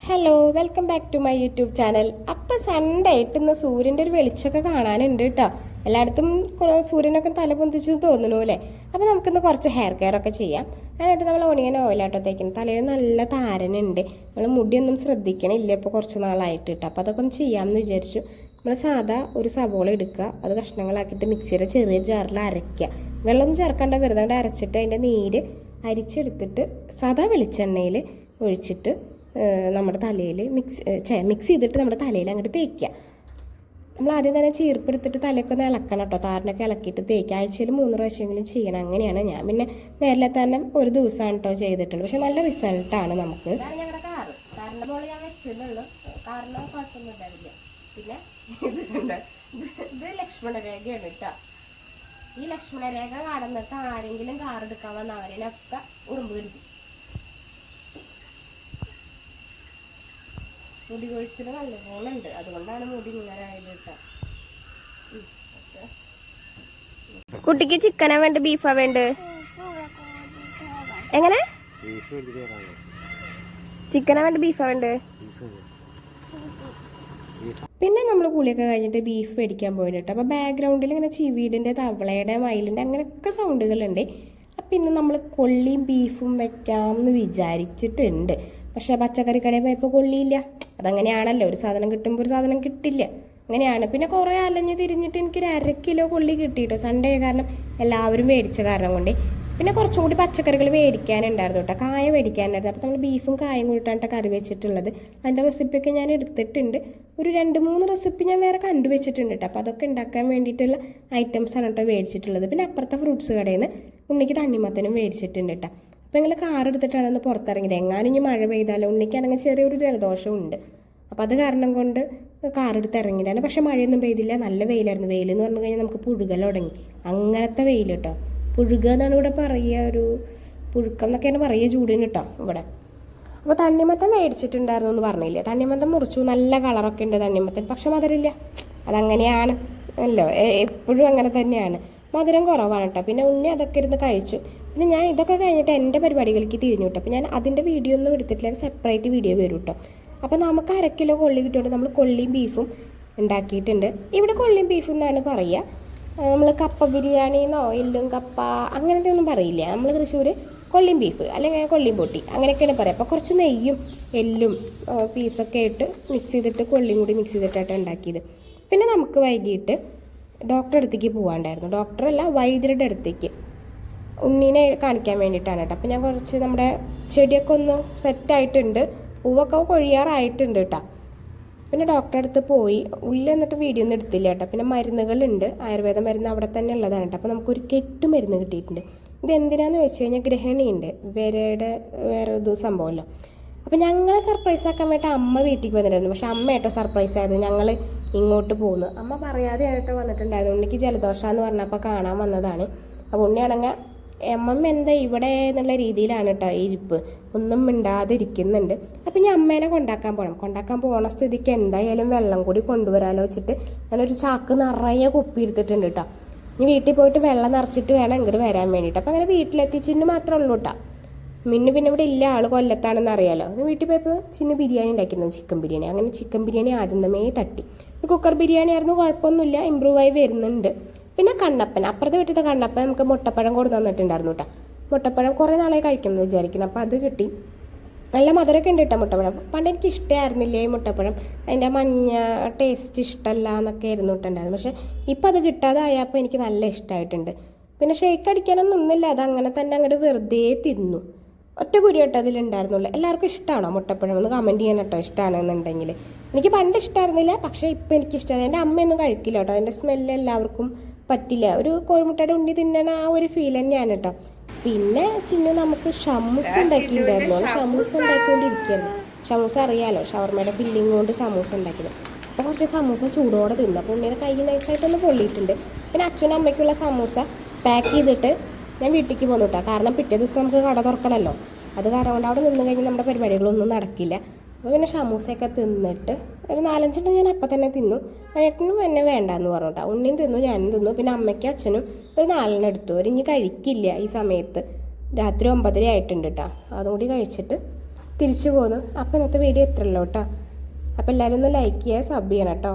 Hello welcome back to my YouTube channel. അപ്പം Sunday ആയിട്ട് ഇന്ന് സൂര്യൻ്റെ ഒരു വെളിച്ചമൊക്കെ കാണാനുണ്ട് കേട്ടോ. എല്ലായിടത്തും സൂര്യനൊക്കെ തല പൊന്തിച്ച് തോന്നണു അല്ലേ. അപ്പോൾ നമുക്കിന്ന് കുറച്ച് ഹെയർ കെയർ ഒക്കെ ചെയ്യാം. അതിനായിട്ട് നമ്മൾ ഒണിയൻ ഓയിലാട്ടോ തേക്കുന്നത്. തലയിൽ നല്ല താരനുണ്ട്. നമ്മൾ മുടിയൊന്നും ശ്രദ്ധിക്കണില്ല ഇപ്പോൾ കുറച്ച് നാളായിട്ട് കേട്ടോ. അപ്പോൾ അതൊക്കെ ഒന്ന് ചെയ്യാമെന്ന് വിചാരിച്ചു. നമ്മൾ സാധാ ഒരു സവോള എടുക്കുക, അത് കഷ്ണങ്ങളാക്കിയിട്ട് മിക്സിയുടെ ചെറിയ ജാറിൽ അരയ്ക്കുക. വെള്ളമൊന്നും ചേർക്കേണ്ട, വെറുതെ അരച്ചിട്ട് അതിൻ്റെ നീര് അരിച്ചെടുത്തിട്ട് സാധാ വെളിച്ചെണ്ണയിൽ ഒഴിച്ചിട്ട് നമ്മുടെ തലയിൽ മിക്സ് ചെയ്തിട്ട് നമ്മുടെ തലയിൽ അങ്ങോട്ട് തേക്കുക. നമ്മൾ ആദ്യം തന്നെ ചീർപ്പെടുത്തിട്ട് തലയൊക്കെ ഒന്ന് ഇളക്കണം കേട്ടോ. താരനൊക്കെ ഇളക്കിയിട്ട് തേക്കുക. ആഴ്ചയിൽ 3 പ്രാവശ്യമെങ്കിലും ചെയ്യണം. അങ്ങനെയാണ് ഞാൻ പിന്നെ നേരത്തെ തന്നെ ഒരു ദിവസമാണ് കേട്ടോ ചെയ്തിട്ടുണ്ട്. പക്ഷെ നല്ല റിസൾട്ടാണ് നമുക്ക്. ഞങ്ങളുടെ കാറിൻ്റെ മുകളിൽ ഞാൻ വെച്ചിട്ടുള്ളൂ. കാറിന് കുഴപ്പമൊന്നും ഉണ്ടാവില്ല. പിന്നെ ഇത് ലക്ഷ്മണരേഖയാണ് കേട്ടോ. ഈ ലക്ഷ്മണരേഖ കടന്നിട്ട് ആരെങ്കിലും കാർ എടുക്കാൻ വന്ന അവരൊക്കെ ഉറുമ്പ് കടിക്കും. മുടി കൊഴിച്ചിൽ നല്ലപോലെ ഉണ്ട്, അതുകൊണ്ടാണ് മുടി ഇങ്ങനെ ആയത് കേട്ടോ. കുട്ടിക്ക് ചിക്കനാ വേണ്ട ബീഫാ വേണ്ട? എങ്ങനെ ചിക്കനാ വേണ്ട ബീഫാ വേണ്ട? പിന്നെ നമ്മൾ കുളിയൊക്കെ കഴിഞ്ഞിട്ട് ബീഫ് മേടിക്കാൻ പോയിട്ട് കേട്ടോ. അപ്പോൾ ബാക്ക്ഗ്രൗണ്ടിൽ ഇങ്ങനെ ചിവീടിൻ്റെ, തവളയുടെ, മയിലിൻ്റെ അങ്ങനെയൊക്കെ സൗണ്ടുകളുണ്ട്. അപ്പം ഇന്ന് നമ്മൾ കൊള്ളിയും ബീഫും വെക്കാമെന്ന് വിചാരിച്ചിട്ടുണ്ട്. പക്ഷേ പച്ചക്കറി കടയിൽ പോയപ്പോൾ കൊള്ളിയില്ല. അതങ്ങനെയാണല്ലോ, ഒരു സാധനം കിട്ടുമ്പോൾ ഒരു സാധനം കിട്ടില്ല, അങ്ങനെയാണ്. പിന്നെ കുറേ അലഞ്ഞ് തിരിഞ്ഞിട്ട് എനിക്കൊരു 1/2 കിലോ കൊള്ളി കിട്ടിയിട്ടോ. സൺഡേ കാരണം എല്ലാവരും മേടിച്ച കാരണം കൊണ്ട്. പിന്നെ കുറച്ചും കൂടി പച്ചക്കറികൾ മേടിക്കാനുണ്ടായിരുന്നു കേട്ടോ. കായ മേടിക്കാനുണ്ടായിരുന്നു. അപ്പോൾ നമ്മൾ ബീഫും കായും കൂട്ടാണ് കറി വെച്ചിട്ടുള്ളത്. അതിൻ്റെ റെസിപ്പിയൊക്കെ ഞാൻ എടുത്തിട്ടുണ്ട്. ഒരു 2-3 റെസിപ്പി ഞാൻ വേറെ കണ്ടുവച്ചിട്ടുണ്ട് കേട്ടോ. അപ്പോൾ അതൊക്കെ ഉണ്ടാക്കാൻ വേണ്ടിയിട്ടുള്ള ഐറ്റംസാണ് കേട്ടോ മേടിച്ചിട്ടുള്ളത്. പിന്നെ അപ്പുറത്തെ ഫ്രൂട്ട്സ് കടയിൽ നിന്ന് ഉണ്ണിക്ക് തണ്ണിമത്തനും മേടിച്ചിട്ടുണ്ട് കേട്ടോ. അപ്പോൾ ഞങ്ങൾ കാർ എടുത്തിട്ടാണ് ഒന്ന് പുറത്തിറങ്ങിയത്. എങ്ങാനും ഇനി മഴ പെയ്താലോ, ഉണ്ണിക്കാണെങ്കിൽ ചെറിയൊരു ജലദോഷമുണ്ട്. അപ്പോൾ അത് കാരണം കൊണ്ട് കാർ എടുത്ത് ഇറങ്ങിയതാണ്. പക്ഷേ മഴയൊന്നും പെയ്തില്ല, നല്ല വെയിലായിരുന്നു. വെയിലെന്ന് പറഞ്ഞു കഴിഞ്ഞാൽ നമുക്ക് പുഴുകൽ തുടങ്ങി. അങ്ങനത്തെ വെയിൽ കേട്ടോ. പുഴുക എന്നാണ് ഇവിടെ പറയുക, ഒരു പുഴുക്കം എന്നൊക്കെയാണ് പറയുക ചൂടിന് കേട്ടോ ഇവിടെ. അപ്പോൾ തണ്ണിമത്തൻ മേടിച്ചിട്ടുണ്ടായിരുന്നു എന്ന് പറഞ്ഞില്ലേ. തണ്ണിമത്തൻ മുറിച്ചു, നല്ല കളറൊക്കെ ഉണ്ട് തണ്ണിമത്തൻ, പക്ഷെ മധുരമില്ല. അതങ്ങനെയാണ് അല്ലോ, എപ്പോഴും അങ്ങനെ തന്നെയാണ്. മധുരം കുറവാണ് കേട്ടോ. പിന്നെ ഉണ്ണി അതൊക്കെ ഇരുന്ന് കഴിച്ചു. പിന്നെ ഞാൻ ഇതൊക്കെ കഴിഞ്ഞിട്ട് എൻ്റെ പരിപാടികൾക്ക് തിരിഞ്ഞു കേട്ടോ. അപ്പോൾ ഞാൻ അതിൻ്റെ വീഡിയോ ഒന്നും എടുത്തിട്ടില്ല, സെപ്പറേറ്റ് വീഡിയോ വരും കേട്ടോ. അപ്പോൾ നമുക്ക് 1/2 കിലോ കൊള്ളി കിട്ടിയോണ്ട് നമ്മൾ കൊള്ളിയും ബീഫും ഉണ്ടാക്കിയിട്ടുണ്ട്. ഇവിടെ കൊള്ളിയും ബീഫും എന്നാണ് പറയുക. നമ്മൾ കപ്പ ബിരിയാണിന്നോ എല്ലും കപ്പ അങ്ങനത്തെ ഒന്നും പറയില്ല. നമ്മൾ തൃശ്ശൂർ കൊള്ളിയും ബീഫ് അല്ലെങ്കിൽ കൊള്ളിയും പൊട്ടി അങ്ങനെയൊക്കെയാണ് പറയുക. അപ്പോൾ കുറച്ച് നെയ്യും എല്ലും പീസൊക്കെ ഇട്ട് മിക്സ് ചെയ്തിട്ട് കൊള്ളിയും കൂടി മിക്സ് ചെയ്തിട്ടാണ് ഉണ്ടാക്കിയത്. പിന്നെ നമുക്ക് വൈകിട്ട് ഡോക്ടറുടെ അടുത്തേക്ക് പോകാണ്ടായിരുന്നു. ഡോക്ടറല്ല, വൈദ്യരുടെ അടുത്തേക്ക് ഉണ്ണീനെ കാണിക്കാൻ വേണ്ടിയിട്ടാണ് കേട്ടോ. അപ്പോൾ ഞാൻ കുറച്ച് നമ്മുടെ ചെടിയൊക്കെ ഒന്ന് സെറ്റായിട്ടുണ്ട്, പൂവൊക്കെ കൊഴിയാറായിട്ടുണ്ട് കേട്ടോ. പിന്നെ ഡോക്ടറെ അടുത്ത് പോയി. ഉള്ളിൽ എന്നിട്ട് വീഡിയോ ഒന്നും എടുത്തില്ല കേട്ടോ. പിന്നെ മരുന്നുകളുണ്ട്, ആയുർവേദ മരുന്ന് അവിടെ തന്നെ ഉള്ളതാണ് കേട്ടോ. അപ്പോൾ നമുക്കൊരു 8 മരുന്ന് കിട്ടിയിട്ടുണ്ട്. ഇത് എന്തിനാന്ന് വെച്ച് കഴിഞ്ഞാൽ ഗ്രഹണിയുണ്ട്, വേറെ ഇത് സംഭവമല്ലോ. അപ്പോൾ ഞങ്ങളെ സർപ്രൈസ് ആക്കാൻ വേണ്ടി അമ്മ വീട്ടിലേക്ക് വന്നിട്ടുണ്ടായിരുന്നു. പക്ഷെ അമ്മ കേട്ടോ സർപ്രൈസ് ആയത്, ഞങ്ങൾ ഇങ്ങോട്ട് പോകുന്നു. അമ്മ പറയാതെ ആയിട്ടോ വന്നിട്ടുണ്ടായിരുന്നു. ഉണ്ണിക്ക് ജലദോഷമെന്ന് പറഞ്ഞപ്പോൾ കാണാൻ വന്നതാണ്. അപ്പോൾ ഉണ്ണിയാണെങ്കിൽ അമ്മമ്മ എന്താ ഇവിടെ എന്നുള്ള രീതിയിലാണ് കേട്ടോ ഇരിപ്പ്, ഒന്നും മിണ്ടാതെ ഇരിക്കുന്നുണ്ട്. അപ്പം ഞാൻ അമ്മേനെ കൊണ്ടാക്കാൻ പോണ സ്ഥിതിക്ക് എന്തായാലും വെള്ളം കൂടി കൊണ്ടുവരാലോ വെച്ചിട്ട് ഞാനൊരു ചാക്ക് നിറയെ കുപ്പി എടുത്തിട്ടുണ്ട് കേട്ടോ. ഇനി വീട്ടിൽ പോയിട്ട് വെള്ളം നിറച്ചിട്ട് വേണം ഇങ്ങോട്ട് വരാൻ വേണ്ടിയിട്ട്. അപ്പം അങ്ങനെ വീട്ടിലെത്തിച്ചിട്ട് മാത്രമേ ഉള്ളൂ കേട്ടോ. പിന്നെ ഇവിടെ ഇല്ല, ആൾ കൊല്ലത്താണെന്ന് അറിയാലോ. വീട്ടിൽ പോയപ്പോൾ ചിന്ന ബിരിയാണി ഉണ്ടാക്കിയിരുന്നു, ചിക്കൻ ബിരിയാണി. അങ്ങനെ ചിക്കൻ ബിരിയാണി ആദ്യമേ തട്ടി. കുക്കർ ബിരിയാണി ആയിരുന്നു, കുഴപ്പമൊന്നുമില്ല, ഇമ്പ്രൂവ് ആയി വരുന്നുണ്ട്. പിന്നെ കണ്ണപ്പൻ, അപ്പുറത്തെ വീട്ടിലത്തെ കണ്ണപ്പൻ നമുക്ക് മുട്ടപ്പഴം കൊടുത്തു തന്നിട്ടുണ്ടായിരുന്നു കേട്ടോ. മുട്ടപ്പഴം കുറേ നാളായി കഴിക്കണം എന്ന് വിചാരിക്കണം. അപ്പോൾ അത് കിട്ടി. നല്ല മധുരമൊക്കെ ഉണ്ട് കേട്ടോ മുട്ടപ്പഴം. പണ്ട് എനിക്ക് ഇഷ്ടമായിരുന്നില്ലേ മുട്ടപ്പഴം, അതിൻ്റെ മഞ്ഞ ടേസ്റ്റ് ഇഷ്ടമല്ല എന്നൊക്കെ ആയിരുന്നു ഇട്ടുണ്ടായിരുന്നു. പക്ഷേ ഇപ്പം അത് കിട്ടാതായപ്പോൾ എനിക്ക് നല്ല ഇഷ്ടമായിട്ടുണ്ട്. പിന്നെ ഷേക്ക് അടിക്കാനൊന്നും ഒന്നുമില്ല, അത് അങ്ങനെ തന്നെ അങ്ങോട്ട് വെറുതെ തിന്നു. ഒറ്റ കുരു കേട്ടോ അതിലുണ്ടായിരുന്നുള്ളൂ. എല്ലാവർക്കും ഇഷ്ടമാണോ മുട്ടപ്പഴം? ഒന്ന് കമൻറ്റ് ചെയ്യാൻ കേട്ടോ ഇഷ്ടമാണെന്നുണ്ടെങ്കിൽ. എനിക്ക് പണ്ട് ഇഷ്ടമായിരുന്നില്ല, പക്ഷേ ഇപ്പം എനിക്ക് ഇഷ്ടമാണ്. എൻ്റെ അമ്മയൊന്നും കഴിക്കില്ല കേട്ടോ, അതിൻ്റെ സ്മെല്ല് എല്ലാവർക്കും പറ്റില്ല. ഒരു കോഴിമുട്ടയുടെ ഉണ്ണി തിന്നണ ആ ഒരു ഫീൽ തന്നെയാണ് കേട്ടോ. പിന്നെ ചിന്നു നമുക്ക് ഷമൂസ ഉണ്ടാക്കിയിട്ടുണ്ടായിരുന്നു. ഷമൂസ ഉണ്ടാക്കിക്കൊണ്ടിരിക്കുകയായിരുന്നു. ഷമൂസ അറിയാലോ, ഷവർമയുടെ ഫില്ലിങ് കൊണ്ട് സമൂസ ഉണ്ടാക്കിയത്. അപ്പോൾ കുറച്ച് സമൂസ ചൂടോടെ തിന്നു. അപ്പോൾ ഉണ്ണിയുടെ കൈ നൈസായിട്ടൊന്ന് പൊള്ളിയിട്ടുണ്ട്. പിന്നെ അച്ഛനും അമ്മയ്ക്കുള്ള സമൂസ പാക്ക് ചെയ്തിട്ട് ഞാൻ വീട്ടിലേക്ക് പോന്നു കേട്ടോ. കാരണം പിറ്റേ ദിവസം നമുക്ക് കട തുറക്കണമല്ലോ. അത് കാരണം കൊണ്ട് അവിടെ നിന്ന് കഴിഞ്ഞാൽ നമ്മുടെ പരിപാടികളൊന്നും നടക്കില്ല. അപ്പോൾ പിന്നെ ഷമൂസയൊക്കെ തിന്നിട്ട് ഒരു 4-5 ഞാൻ അപ്പം തന്നെ തിന്നു. ഏട്ടനും എന്നെ വേണ്ടാന്ന് പറഞ്ഞു കേട്ടോ. ഉണ്ണിയും തിന്നു, ഞാനും തിന്നു. പിന്നെ അമ്മയ്ക്കും അച്ഛനും ഒരു 4 എടുത്തു. ഒരു ഇനി കഴിക്കില്ല ഈ സമയത്ത്. രാത്രി 9:30 ആയിട്ടുണ്ട് കേട്ടോ. അതും കൂടി കഴിച്ചിട്ട് തിരിച്ചു പോന്നു. അപ്പോൾ ഇന്നത്തെ വീഡിയോ ഇത്രയുള്ളൂ കേട്ടോ. അപ്പോൾ എല്ലാവരും ഒന്ന് ലൈക്ക് ചെയ്യുക, സബ് ചെയ്യണം കേട്ടോ.